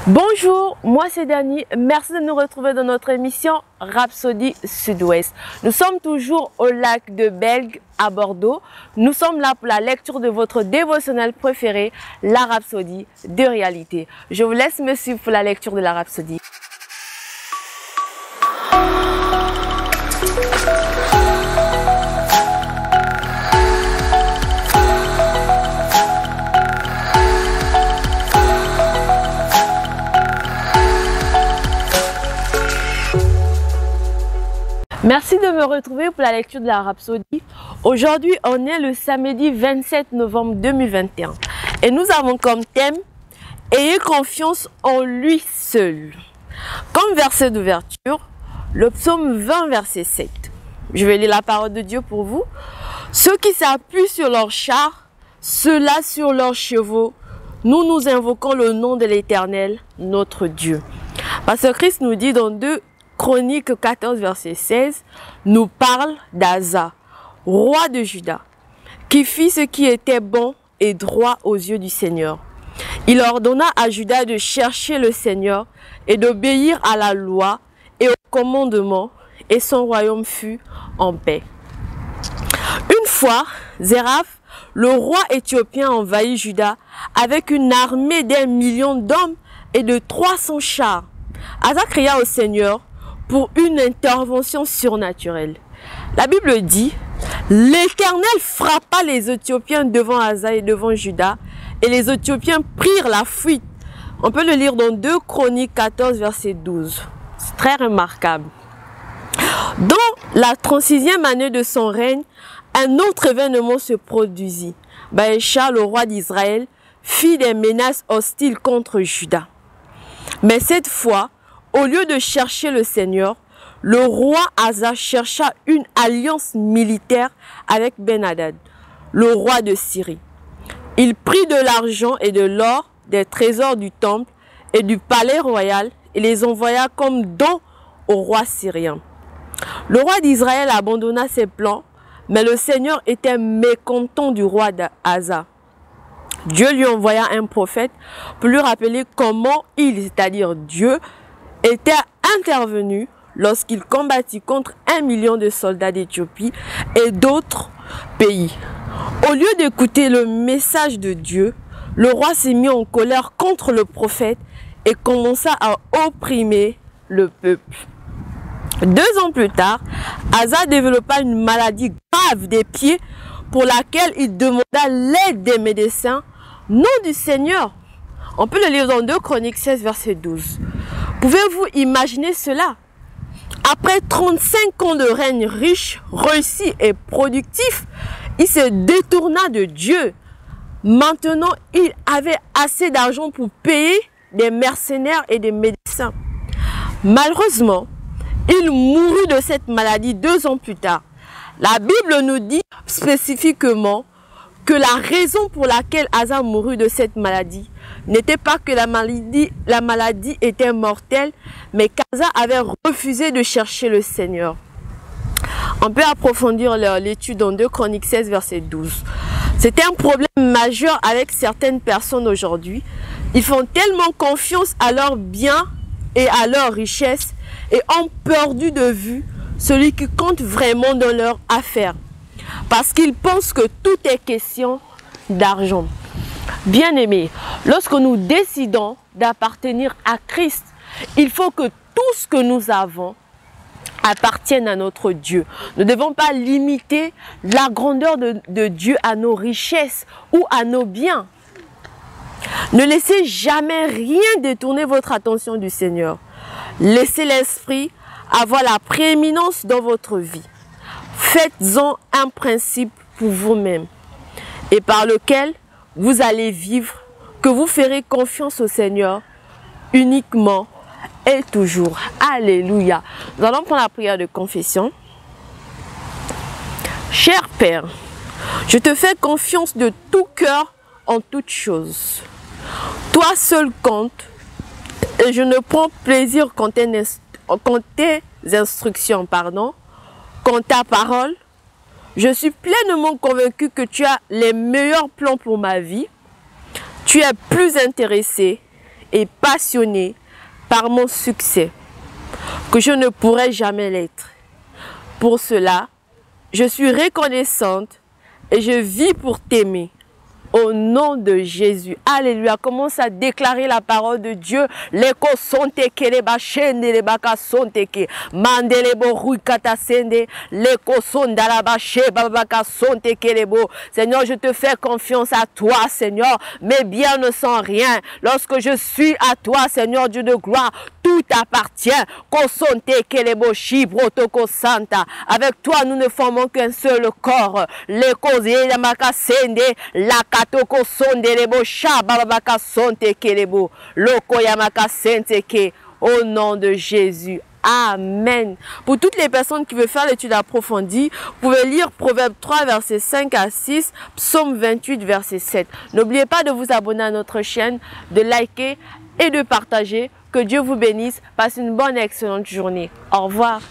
Bonjour, moi c'est Dani. Merci de nous retrouver dans notre émission Rhapsodie Sud-Ouest. Nous sommes toujours au lac de Belgue à Bordeaux. Nous sommes là pour la lecture de votre dévotionnel préféré, la Rhapsodie de réalité. Je vous laisse me suivre pour la lecture de la Rhapsodie. Merci de me retrouver pour la lecture de la Rhapsodie. Aujourd'hui, on est le samedi 27 novembre 2021 et nous avons comme thème « Ayez confiance en lui seul ». Comme verset d'ouverture, le psaume 20 verset 7. Je vais lire la parole de Dieu pour vous. « Ceux qui s'appuient sur leurs chars, ceux-là sur leurs chevaux, nous invoquons le nom de l'Éternel, notre Dieu. » Parce que Christ nous dit dans 2 Chroniques 14, verset 16, nous parle d'Asa, roi de Juda, qui fit ce qui était bon et droit aux yeux du Seigneur. Il ordonna à Juda de chercher le Seigneur et d'obéir à la loi et au commandement, et son royaume fut en paix. Une fois, Zéraph, le roi éthiopien, envahit Juda avec une armée d'1 million d'hommes et de 300 chars. Asa cria au Seigneur pour une intervention surnaturelle. La Bible dit, l'Éternel frappa les Éthiopiens devant Asa et devant Juda, et les Éthiopiens prirent la fuite. On peut le lire dans 2 Chroniques 14, verset 12. C'est très remarquable. Dans la 36e année de son règne, un autre événement se produisit. Baécha, le roi d'Israël, fit des menaces hostiles contre Juda. Mais cette fois, au lieu de chercher le Seigneur, le roi Asa chercha une alliance militaire avec Ben-Hadad, le roi de Syrie. Il prit de l'argent et de l'or, des trésors du temple et du palais royal et les envoya comme dons au roi syrien. Le roi d'Israël abandonna ses plans, mais le Seigneur était mécontent du roi d'Asa. Dieu lui envoya un prophète pour lui rappeler comment il, c'est-à-dire Dieu, était intervenu lorsqu'il combattit contre 1 million de soldats d'Éthiopie et d'autres pays. Au lieu d'écouter le message de Dieu, le roi s'est mis en colère contre le prophète et commença à opprimer le peuple. 2 ans plus tard, Asa développa une maladie grave des pieds pour laquelle il demanda l'aide des médecins, non du Seigneur. On peut le lire dans 2 Chroniques 16, verset 12. Pouvez-vous imaginer cela? Après 35 ans de règne riche, réussi et productif, il se détourna de Dieu. Maintenant, il avait assez d'argent pour payer des mercenaires et des médecins. Malheureusement, il mourut de cette maladie 2 ans plus tard. La Bible nous dit spécifiquement que la raison pour laquelle Asa mourut de cette maladie n'était pas que la maladie était mortelle, mais qu'Asa avait refusé de chercher le Seigneur. On peut approfondir l'étude dans 2 Chroniques 16, verset 12. C'est un problème majeur avec certaines personnes aujourd'hui. Ils font tellement confiance à leurs biens et à leurs richesses et ont perdu de vue celui qui compte vraiment dans leur affaire. Parce qu'ils pensent que tout est question d'argent. Bien-aimés, lorsque nous décidons d'appartenir à Christ, il faut que tout ce que nous avons appartienne à notre Dieu. Nous ne devons pas limiter la grandeur de Dieu à nos richesses ou à nos biens. Ne laissez jamais rien détourner votre attention du Seigneur. Laissez l'Esprit avoir la prééminence dans votre vie. Faites-en un principe pour vous-même et par lequel vous allez vivre, que vous ferez confiance au Seigneur uniquement et toujours. Alléluia. Nous allons prendre la prière de confession. Cher Père, je te fais confiance de tout cœur en toutes choses. Toi seul compte et je ne prends plaisir qu'en tes instructions, qu'en ta parole. Je suis pleinement convaincu que tu as les meilleurs plans pour ma vie. Tu es plus intéressé et passionné par mon succès, que je ne pourrai jamais l'être. Pour cela, je suis reconnaissante et je vis pour t'aimer. Au nom de Jésus. Alléluia. Commence à déclarer la parole de Dieu. Leko sonte keleba shende lebaka sonte ke. Mandelebo ruikata sende. Leko sondalaba shebabaka sonte kelebo. Seigneur, je te fais confiance à toi, Seigneur. Mes biens ne sont rien. Lorsque je suis à toi, Seigneur Dieu de gloire, tout appartient. Kosonte kelebo shibrotoko santa. Avec toi, nous ne formons qu'un seul corps. Leko zeyamaka sende. Lakatoko sondelebo shababaka sonte kelebo. Loko yamaka sente ke. Au nom de Jésus. Amen. Pour toutes les personnes qui veulent faire l'étude approfondie, vous pouvez lire Proverbe 3, versets 5 à 6, Psaume 28, verset 7. N'oubliez pas de vous abonner à notre chaîne, de liker et de partager. Que Dieu vous bénisse. Passez une bonne et excellente journée. Au revoir.